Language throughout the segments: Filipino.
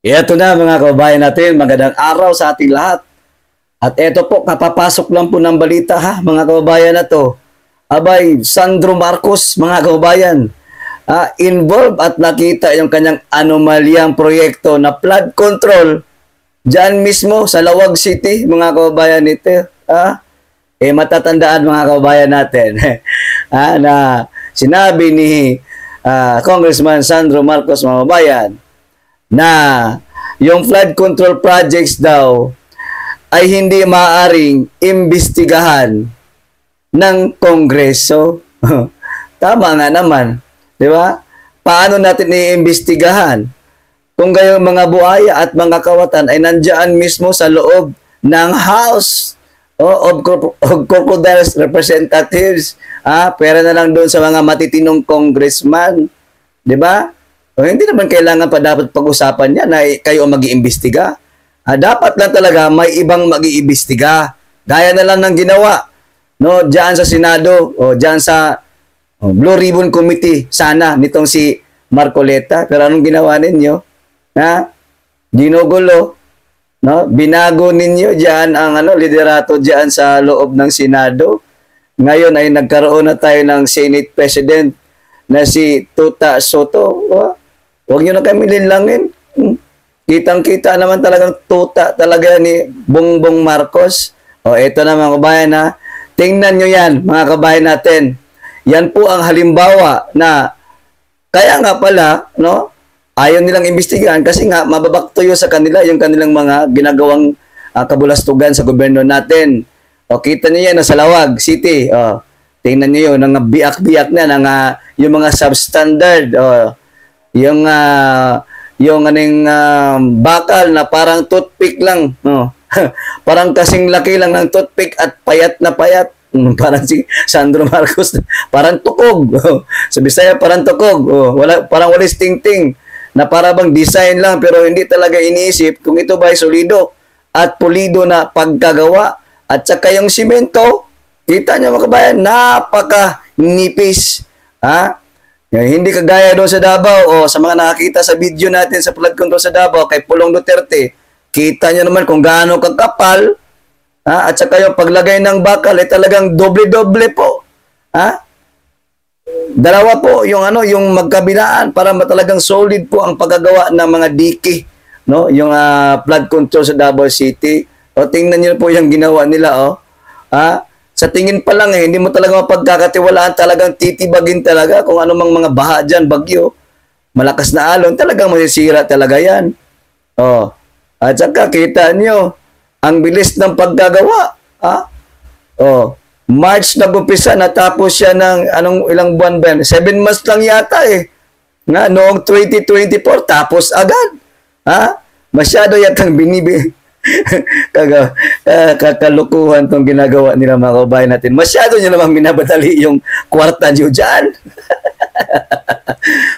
Ito na mga kababayan natin, magandang araw sa ating lahat. At ito po, kapapasok lang po ng balita ha, mga kababayan na to. Abay, Sandro Marcos, mga kababayan, involved at nakita yung kanyang anomalyang proyekto na flood control dyan mismo sa Lawag City, mga kababayan nito. Matatandaan mga kababayan natin na sinabi ni Congressman Sandro Marcos, mga kababayan, na yung flood control projects daw ay hindi maaaring imbestigahan ng Kongreso. Tama nga naman, di ba? Paano natin iimbestigahan kung gayong mga buhaya at mga kawatan ay nandiyan mismo sa loob ng House of Crocodiles Representatives? Pera na lang doon sa mga matitinong congressman, di ba? Hindi naman kailangan pa dapat pag-usapan niya na kayo ang mag-iimbestiga. Dapat lang talaga may ibang mag-iimbestiga. Gaya na lang ng ginawa diyan sa Senado o diyan sa Blue Ribbon Committee sana nitong si Marcoleta. Pero anong ginawa ninyo? Ginugulo, binago ninyo diyan ang liderato diyan sa loob ng Senado. Ngayon ay nagkaroon na tayo ng Senate President na si Tuta Soto. Huwag nyo na kami linlangin. Kitang-kita naman talagang tuta talaga ni Bongbong Marcos. Ito na mga kabayan tingnan nyo yan mga kabayan natin. Yan po ang halimbawa na kaya nga pala, ayaw nilang imbestigahan kasi nga mababaktoyo sa kanila yung kanilang mga ginagawang kabulastugan sa gobyerno natin. Kita nyo yan sa Lawag City. Tingnan nyo yun, biak-biak na yung mga substandard. Yung bakal na parang toothpick lang. Parang kasing laki lang ng toothpick at payat na payat. Parang si Sandro Marcos, parang tukog. Sa Bisaya, parang tukog. Parang walis ting-ting. Na para bang design lang pero hindi talaga iniisip kung ito ba ay solido at pulido na pagkagawa. At saka yung simento, kita niyo mga kabayan, napaka-nipis. Hindi kagaya doon sa Davao o sa mga nakakita sa video natin sa flood control sa Davao kay Pulong Duterte. Kita niyo naman kung gaano kakapal. At saka yung paglagay ng bakal ay talagang doble-doble po. Dalawa po yung magkabilaan para talagang solid po ang paggagawa ng mga diki, yung flood control sa Davao City. Tingnan niyo po yung ginawa nila, sa tingin pa lang hindi mo talaga mapagkakatiwalaan, talagang titibagin talaga kung anumang mga baha dyan, bagyo, malakas na alon, talagang masisira talaga yan. At saka kita nyo, ang bilis ng paggagawa. March nag-umpisa, natapos siya ng ilang buwan ba? 7 months lang yata noong 2024, tapos agad. Masyado yatang kakalukuhan tong ginagawa nila mga kabayan natin. Masyado nyo namang minabadali yung kwarta nyo dyan.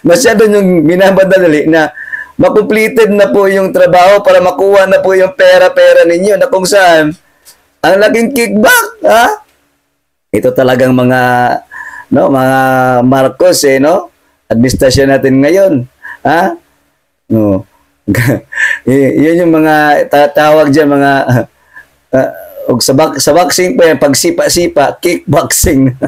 Masyado nyo minabadali na makumpleted na po yung trabaho para makuha na po yung pera-pera ninyo na kung saan ang laging kickback. Ito talagang mga Marcos administrasyon natin ngayon. Yun yung mga tatawag dyan, mga sa boxing pa yan, pag sipa-sipa, kickboxing.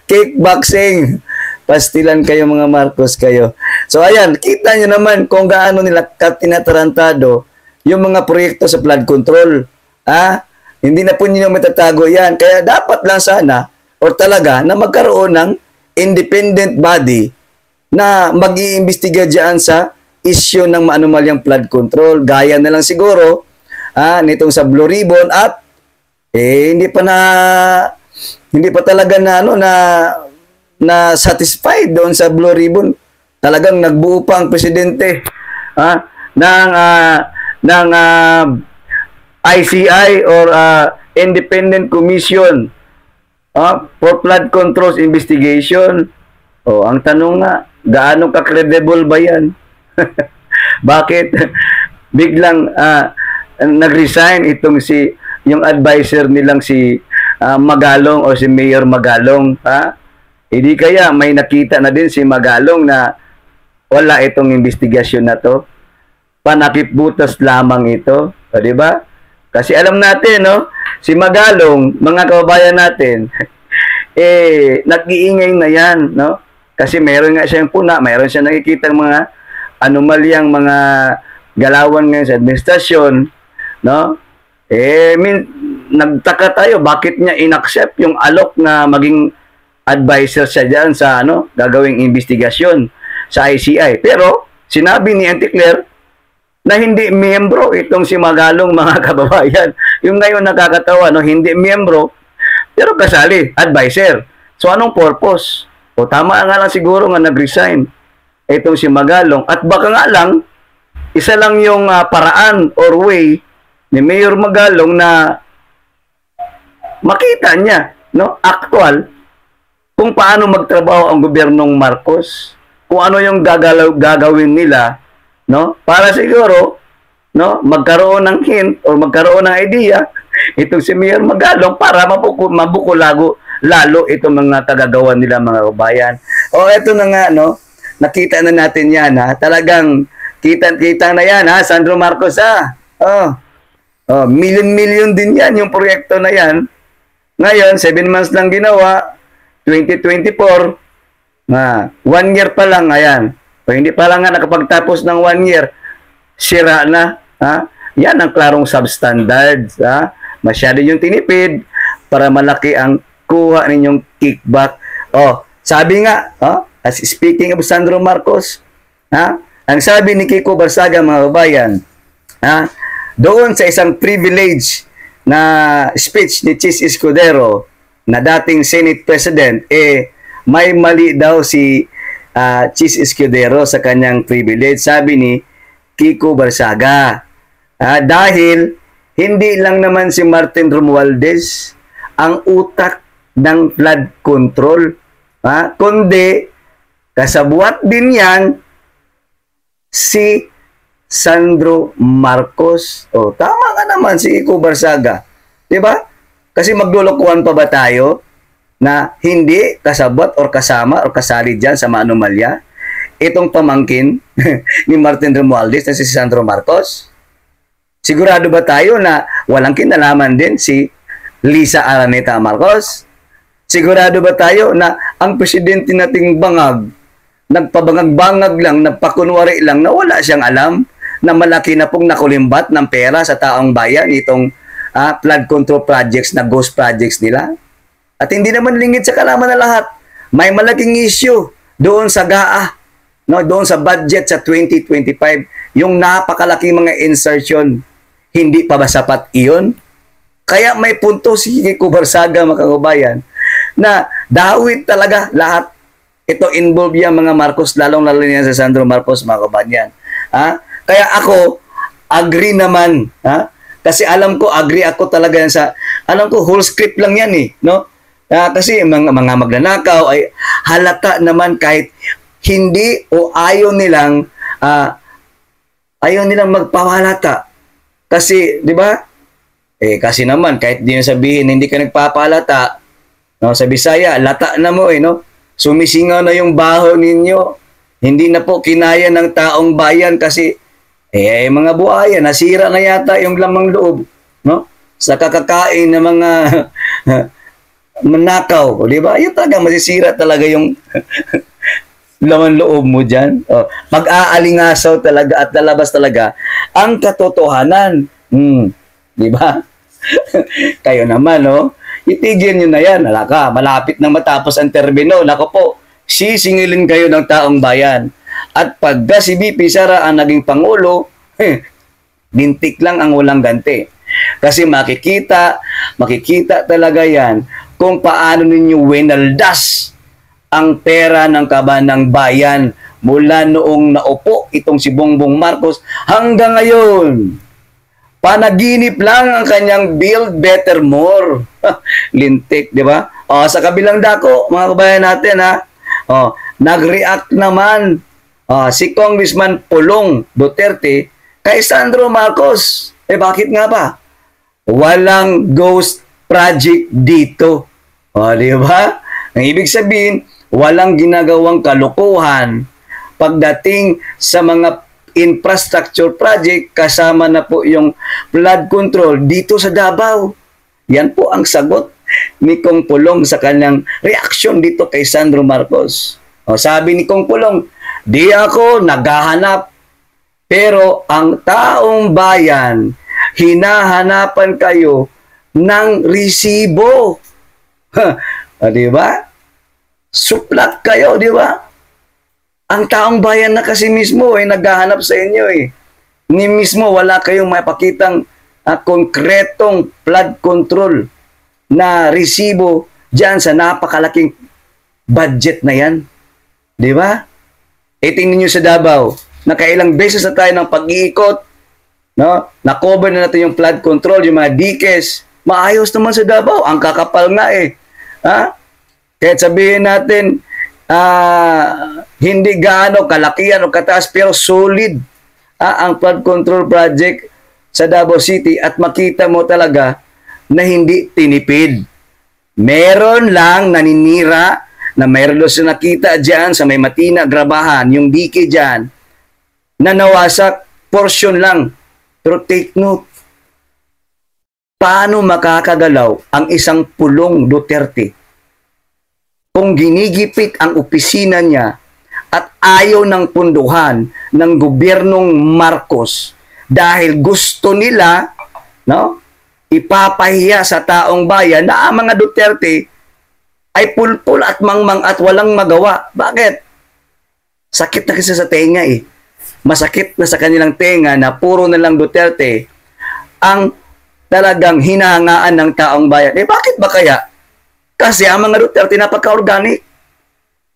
Kickboxing. Pastilan kayo mga Marcos kayo. So ayan, kita nyo naman kung gaano nila tinatarantado yung mga proyekto sa flood control. Hindi na po ninyo matatago yan. Kaya dapat lang sana, or talaga, na magkaroon ng independent body na mag-iimbestiga dyan sa issue ng maanumalyang flood control. Gaya na lang siguro nitong sa Blue Ribbon at hindi pa talaga na satisfied doon sa Blue Ribbon. Talagang nagbuo pa ang presidente ng ICI or Independent Commission for Flood Controls Investigation. Ang tanong nga, gaano ka-credible ba yan? Bakit biglang nag-resign itong yung advisor nilang si Magalong o si Mayor Magalong? Hindi kaya may nakita na din si Magalong na wala itong investigasyon na to? panakipbutas lamang ito. O, di ba? Kasi alam natin, no? Si Magalong, mga kababayan natin, nag-iingay na yan, no? Kasi meron nga siyang puna, meron siya nakikita mga anomalyang mga galawan ngayon sa administrasyon, no? Nagtaka tayo, bakit niya inaccept yung alok na maging advisor siya dyan sa gagawing investigasyon sa ICI. Pero, sinabi ni Auntie Claire na hindi miyembro itong si Magalong, mga kababayan. Yung ngayon nakakatawa, no? Hindi miyembro, pero kasali, advisor. So, anong purpose? O tama nga lang siguro nga nag-resign itong si Magalong. At baka nga lang, isa lang yung paraan or way ni Mayor Magalong na makita niya, no, actual, kung paano magtrabaho ang gobyernong Marcos, kung ano yung gagawin nila, no, para siguro, no, magkaroon ng hint o magkaroon ng idea itong si Mayor Magalong para mabukulago lalo itong mga tagagawa nila, mga kabayan. O eto na nga, no, nakita na natin yan, ha, talagang kita na yan, ha, Sandro Marcos, ha. Million din yan yung proyekto na yan. Ngayon, 7 months lang ginawa, 2024, 1 year pa lang, ayan. O hindi pa lang nga nakapagtapos ng 1 year, sira na, ha. Yan ang klarong substandards, ha. Masyado yung tinipid para malaki ang kuha ninyong kickback. Sabi nga, as speaking of Sandro Marcos, ha, ang sabi ni Kiko Barsaga, mga kabayan, ha, doon sa isang privilege na speech ni Chis Escudero na dating Senate President, may mali daw si Chis Escudero sa kanyang privilege. Sabi ni Kiko Barsaga, dahil hindi lang naman si Martin Romualdez ang utak ng flood control, kundi kasabuat din yan si Sandro Marcos. Tama ka naman si Kiko Barsaga. Diba? Kasi maglulukuhan pa ba tayo na hindi kasabot or kasama or kasali dyan sa maanumalya itong pamangkin ni Martin Romualdez na si Sandro Marcos? Sigurado ba tayo na walang kinalaman din si Lisa Araneta Marcos? Sigurado ba tayo na ang presidente nating bangag, nagpabangag-bangag lang, nagpakunwari lang na wala siyang alam na malaki na pong nakulimbat ng pera sa taong bayan itong flood control projects na ghost projects nila? At hindi naman lingid sa kalaman na lahat. May malaking issue doon sa GAA, no, doon sa budget sa 2025, yung napakalaking mga insertion. Hindi pa ba sapat iyon? Kaya may punto si Kiko Barsaga, mga kababayan, na dawit talaga lahat. Ito involve yan mga Marcos, lalong-lalo niya sa Sandro Marcos, mga kababayan. Kaya ako, agree naman. Kasi alam ko, agree ako talaga yan sa, alam ko, whole script lang yan no? Kasi mga magnanakaw ay halata naman kahit hindi o ayaw nilang magpapalata. Kasi, di ba? Kasi naman, kahit di nyo sabihin, hindi ka nagpapalata, no? Sa Bisaya, lata na mo, no? Sumisingaw na yung baho ninyo. Hindi na po kinaya ng taong bayan kasi, mga buhaya, nasira na yata yung lamang loob, no? Sa kakakain ng mga manakaw, di ba? Yun talaga, masisira talaga yung laman loob mo dyan. Mag-aalingasaw talaga at lalabas talaga ang katotohanan. Di ba? Kayo naman, no? Itigil nyo na yan. Alaka, malapit na matapos ang terbino. Nako po, sisingilin kayo ng taong bayan. At pagka si BP Sara ang naging Pangulo, bintik lang ang walang ganti. Kasi makikita talaga yan kung paano ninyo winaldas ang pera ng kabanang bayan mula noong naupo itong si Bongbong Marcos hanggang ngayon. Panaginip lang ang kanyang build better more. Lintik, di ba? Sa kabilang dako, mga kabayan natin, nag-react naman si Congressman Pulong Duterte kay Sandro Marcos. Bakit nga ba? Walang ghost project dito. Di ba? Ang ibig sabihin, walang ginagawang kalukuhan pagdating sa mga infrastructure project kasama na po yung flood control dito sa Davao. Yan po ang sagot ni Kong Pulong sa kanyang reaksyon dito kay Sandro Marcos. O, sabi ni Kong Pulong, di ako naghahanap, pero ang taong bayan, hinahanapan kayo ng resibo. Di ba? Suplak kayo, di ba? Ang taong bayan na kasi mismo ay naghahanap sa inyo eh. Ni mismo wala kayong mapakitang konkretong flood control na resibo dyan sa napakalaking budget na yan. Di ba? E tingnan nyo sa Davao, nakailang beses na tayo ng pag-iikot, no? Na-cover na natin yung flood control, yung mga dikes. Maayos naman sa Davao, ang kakapal nga eh. Ha? Kahit sabihin natin, hindi gaano kalakihan o kataas pero solid ang flood control project sa Davao City at makita mo talaga na hindi tinipid. Meron lang naninira na mayroon doon sa nakita dyan sa may Matina, Grabahan, yung dike dyan, na nawasak, portion lang. Pero take note, paano makakagalaw ang isang Pulong Duterte kung ginigipit ang opisina niya at ayaw ng punduhan ng gobyernong Marcos dahil gusto nila, no, ipapahiya sa taong bayan na ang mga Duterte ay pulpul at mangmang at walang magawa. Bakit? Sakit na kasi sa tenga eh. Masakit na sa kanilang tenga na puro na lang Duterte ang talagang hinahangaan ng taong bayan. Eh bakit ba kaya? Kasi ang mga Duterte napaka-organic.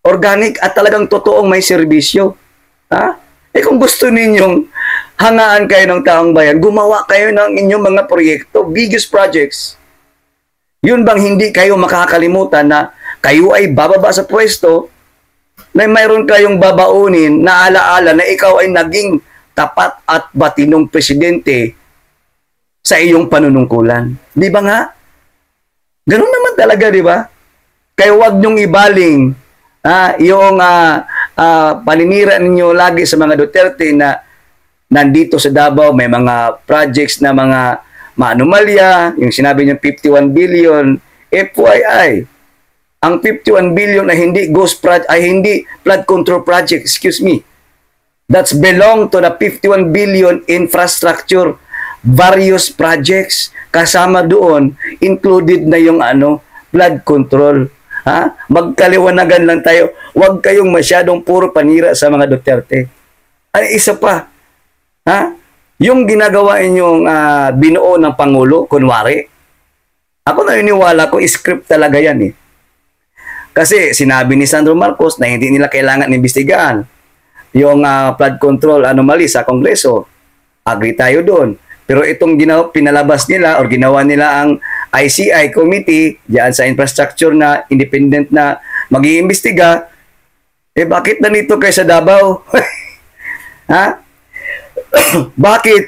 Organic at talagang totoong may serbisyo. Ha? Eh kung gusto ninyong hangaan kayo ng taong bayan, gumawa kayo ng inyong mga proyekto, biggest projects. Yun bang hindi kayo makakalimutan na kayo ay bababa sa pwesto na mayroon kayong babaunin na alaala na ikaw ay naging tapat at batinong presidente sa iyong panunungkulan. Di ba nga? Ganun naman talaga, di ba? Kaya huwag niyong ibaling yung paninira ninyo lagi sa mga Duterte na nandito sa Davao, may mga projects na mga maanumalya, yung sinabi niyo 51 billion, FYI, ang 51 billion ay hindi ghost project, ay hindi flood control project, excuse me. That's belong to the 51 billion infrastructure various projects kasama doon, included na yung flood control. Ha? Magkaliwanagan lang tayo. Huwag kayong masyadong puro panira sa mga Duterte. Ay, isa pa. Ha? Yung ginagawa inyong binuo ng Pangulo, kunwari, ako naniniwala ko, script talaga yan eh. Kasi sinabi ni Sandro Marcos na hindi nila kailangan imbestigahan yung flood control anomaly sa Kongreso. Agree tayo doon. Pero itong pinalabas nila o ginawa nila ang ICI committee diyan sa infrastructure na independent na mag-iimbestiga, eh bakit nandito kayo sa Davao? Ha? Bakit?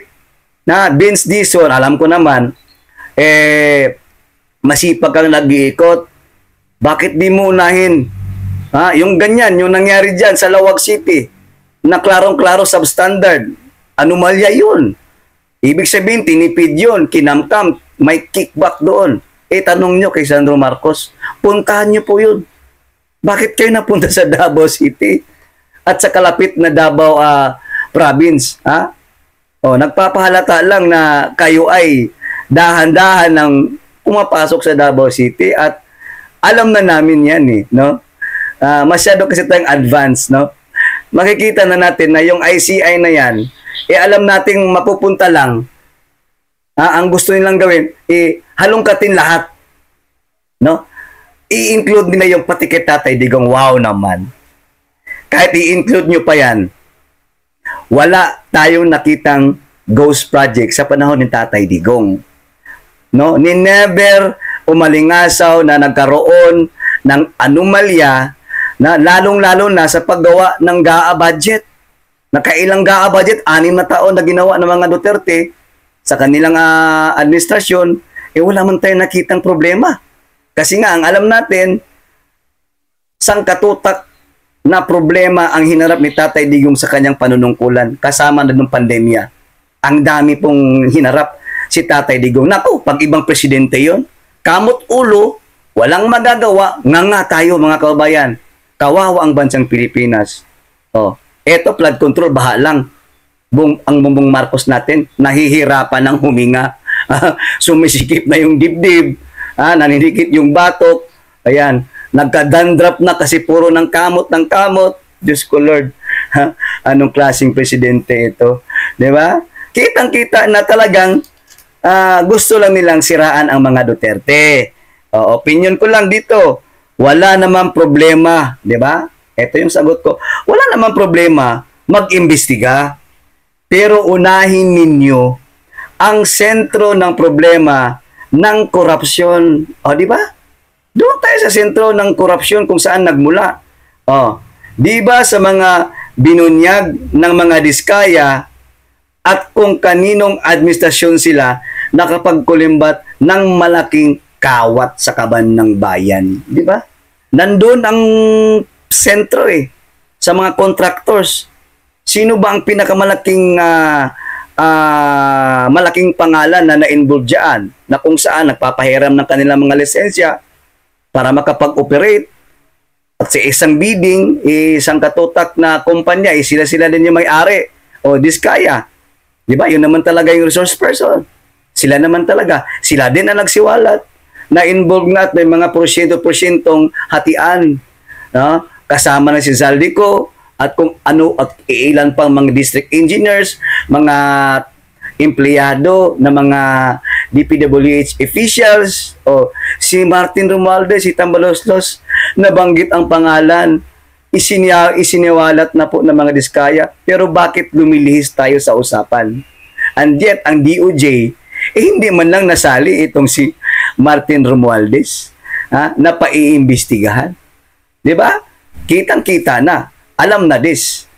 Vince Dizon, alam ko naman, masipag kang nag-iikot. Bakit di mo unahin? Yung ganyan, yung nangyari dyan sa Lawag City, na klarong-klaro substandard, anomalya yun. Ibig sabihin, tinipid yun, kinamkam, may kickback doon. Tanong nyo kay Sandro Marcos, puntahan nyo po yun. Bakit kayo napunta sa Davao City at sa kalapit na Davao province? Nagpapahalata lang na kayo ay dahan-dahan ng pumapasok sa Davao City at alam na namin yan eh, no? Masyado kasi tayong advance, no? Makikita na natin na yung ICI na yan, alam nating mapupunta lang. Ang gusto nilang gawin, halongkatin lahat. No? I-include nila yung pati kay Tatay Digong. Wow naman. Kahit i-include nyo pa yan, wala tayong nakitang ghost project sa panahon ni Tatay Digong. No? Ni never umalingasaw na nagkaroon ng anomalya na lalong-lalo na sa paggawa ng GAA budget. Nakailang GAA budget, 6 na taon na ginawa ng mga Duterte sa kanilang administrasyon, wala man tayong nakitang problema. Kasi nga, ang alam natin, sangkatutak na problema ang hinarap ni Tatay Digong sa kanyang panunungkulan kasama na ng pandemya. Ang dami pong hinarap si Tatay Digong. Naku, pag ibang presidente yon, kamot ulo, walang magagawa, nga tayo mga kababayan. Kawawa ang bansang Pilipinas. Oh, eto flood control, baha lang. Ang Bongbong Marcos natin, nahihirapan ng huminga. Sumisikip na yung dibdib, naninikit yung batok. Ayan, nagka-dandrap na kasi puro ng kamot. Diyos ko Lord, anong klaseng presidente ito? Di ba? Kitang-kita na talagang gusto lang nilang siraan ang mga Duterte. Opinion ko lang dito, wala namang problema, di ba? Ito yung sagot ko. Wala namang problema mag-imbestiga. Pero unahin ninyo ang sentro ng problema ng korupsyon. Di ba? Doon tayo sa sentro ng korupsyon kung saan nagmula. Di ba sa mga binunyag ng mga diskaya at kung kaninong administrasyon sila nakapagkulimbat ng malaking kawat sa kaban ng bayan. Di ba? Nandun ang sentro sa mga contractors. Sino ba ang pinakamalaking malaking pangalan na na-involve dyan na kung saan nagpapahiram ng kanilang mga lisensya para makapag-operate at sa isang bidding, isang katutak na kumpanya, sila din yung may-ari o diskaya. Di ba? Yun naman talaga yung resource person. Sila naman talaga. Sila din ang nagsiwalat na involved nga at may mga porsyento-porsyentong hatian. No? Kasama na si Zaldico at kung ano at ilan pang mga district engineers, mga empleyado na mga DPWH officials, o si Martin Romualdez, si Tambaloslos, nabanggit ang pangalan, isiniwalat na po ng mga diskaya. Pero bakit lumilihis tayo sa usapan? And yet, ang DOJ, hindi man lang nasali itong si Martin Romualdez na paiimbestigahan. Di ba? Kitang-kita na. Alam na this.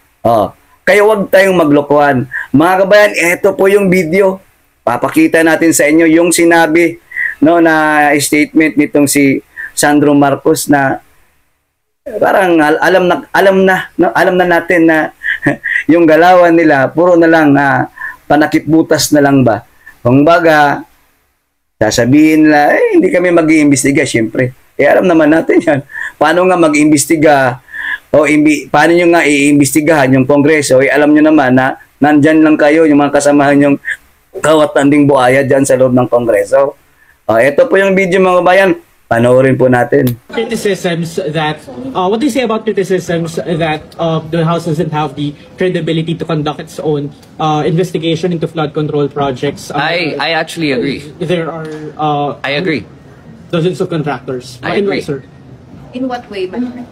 Kaya wag tayong maglokohan. Mga kabayan, ito po yung video. Papakita natin sa inyo yung sinabi na statement nitong si Sandro Marcos na parang alam na natin na yung galawan nila puro na lang panakip butas na lang ba. Kung baga, sasabihin nila, hindi kami mag-iimbestiga, syempre. Alam naman natin yan. Paano nga mag-iimbestiga? Paano nyo nga iimbestigahan yung Kongreso? Alam nyo naman na nandyan lang kayo, yung mga kasamahan yung kawat-tanding buhaya dyan sa loob ng Kongreso. Ito po yung video mga bayan. Panoorin po natin. Criticisms that, what do you say about criticisms that the House doesn't have the credibility to conduct its own investigation into flood control projects? I actually agree. There are I agree. dozens of contractors. I agree. Sir? In what way, ma'am?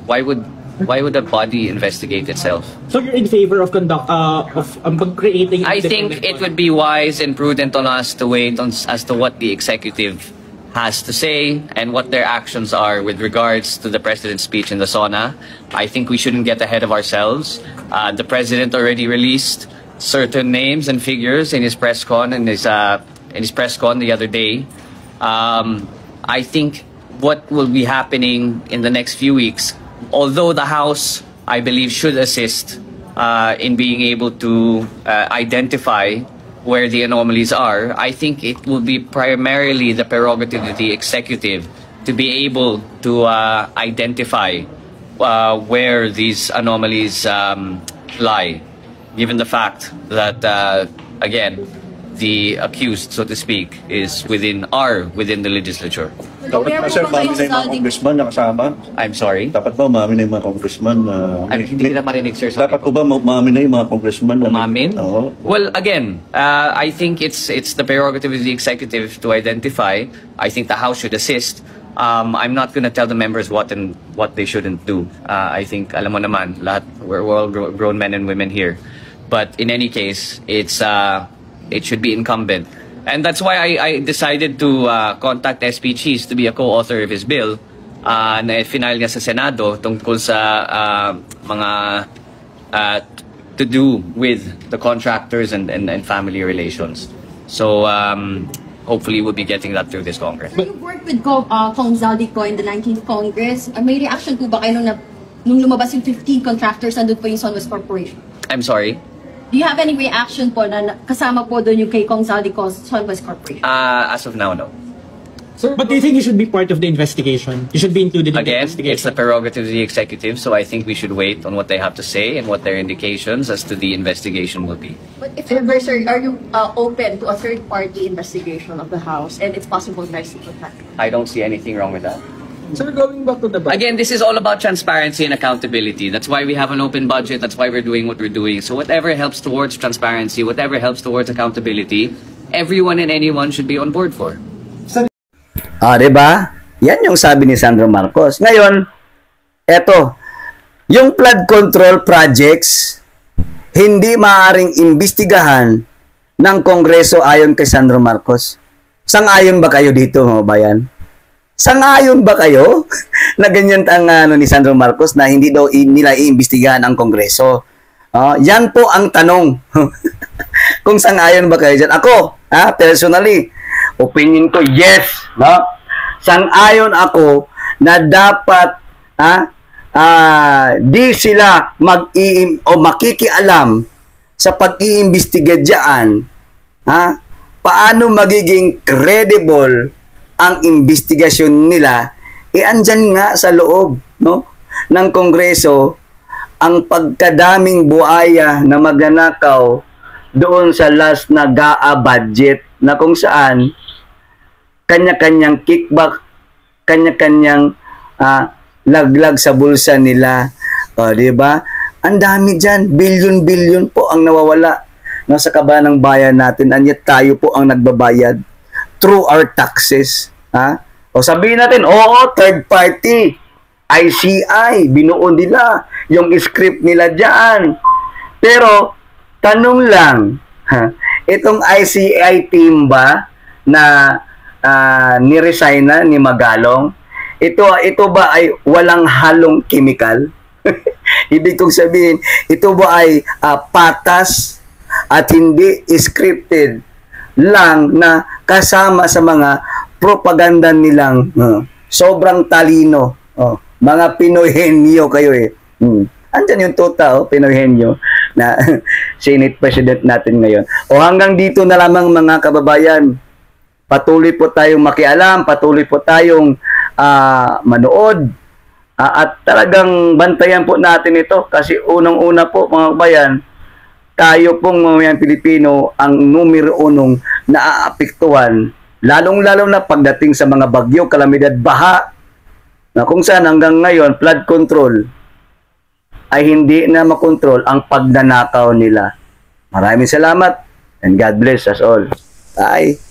Why would a body investigate itself? So you're in favor of creating? I think it would be wise and prudent on us to wait as to what the executive has to say and what their actions are with regards to the president's speech in the SONA. I think we shouldn't get ahead of ourselves. The president already released certain names and figures in his press con the other day. I think what will be happening in the next few weeks, although the House, I believe, should assist in being able to identify where the anomalies are, I think it will be primarily the prerogative of the executive to be able to identify where these anomalies lie, given the fact that, again, the accused, so to speak, is within the legislature. Dapat ba, sir, mami na yung mga congressman na kasama? I'm sorry? Dapat ba mami na yung mga congressman na... Hindi na marinig, sir. Sorry. Dapat po ba mami na yung mga congressman na... Umamin? Oo. Well, again, I think it's the prerogative of the executive to identify. I think the House should assist. I'm not going to tell the members what they shouldn't do. I think, alam mo naman, we're all grown men and women here. But in any case, it should be incumbent. And that's why I decided to contact SP Cheese to be a co-author of his bill na final niya sa Senado tungkol sa mga to do with the contractors and family relations. So hopefully we'll be getting that through this Congress. You worked with Kong Zaldico in the 19th Congress. May reaction po ba kayo nung nung lumabas yung 15 contractors, nandun po yung Sunwest Corporation. I'm sorry. Do you have any reaction po na kasama po doon yung kay Kong Zaldicos Sunwest Corporation? As of now, no. But do you think you should be part of the investigation? You should be included in the Again, it's investigation. the prerogative of the executive, so I think we should wait on what they have to say and what their indications as to the investigation will be. But if ever, sir, are you open to a third-party investigation of the House and its possible mercy impact? I don't see anything wrong with that. Sir, going back to the budget. Again, this is all about transparency and accountability. That's why we have an open budget. That's why we're doing what we're doing. So whatever helps towards transparency, whatever helps towards accountability, everyone and anyone should be on board for. Diba? Yan yung sabi ni Sandro Marcos. Ngayon, eto, yung flood control projects, hindi maaaring imbestigahan ng Kongreso ayon kay Sandro Marcos. Sang-ayon ba kayo dito, mga bayan? Sang-ayon ba kayo na ganyan ang ni Sandro Marcos na hindi daw nila iimbestigahan ang Kongreso? Yan po ang tanong. Kung sang-ayon ba kayo dyan? Ako, personally, opinion ko, yes. No? Sang-ayon ako na dapat di sila makikialam sa pag-iimbestiga diyan. Paano magiging credible ang investigasyon nila? Andyan nga sa loob, no, ng Kongreso ang pagkadaming buaya na magnanakaw doon sa last na GAA budget na kung saan kanya-kanyang kickback, kanya-kanyang laglag sa bulsa nila. Di ba? Ang dami dyan. Bilyon-bilyon po ang nawawala sa kaban ng bayan natin. And yet tayo po ang nagbabayad through our taxes. O sabihin natin, oo, third party, ICI, binuo nila yung script nila dyan. Pero, tanong lang, itong ICI team ba na ni-resign na ni Magalong, ito ba ay walang halong chemical? Ibig kong sabihin, ito ba ay patas at hindi scripted lang na kasama sa mga propaganda nilang sobrang talino. Mga Pinoy henyo kayo eh. Andyan yung tuta, Pinoy henyo na Senate President natin ngayon. Hanggang dito na lamang mga kababayan. Patuloy po tayong makialam, patuloy po tayong manood, at talagang bantayan po natin ito kasi unang-una po mga kabayan, tayo pong mga Pilipino ang numero unong naaapektuhan, lalong-lalo na pagdating sa mga bagyo, kalamidad, baha, na kung saan hanggang ngayon, flood control ay hindi na makontrol ang pagnanakaw nila. Maraming salamat and God bless us all. Bye!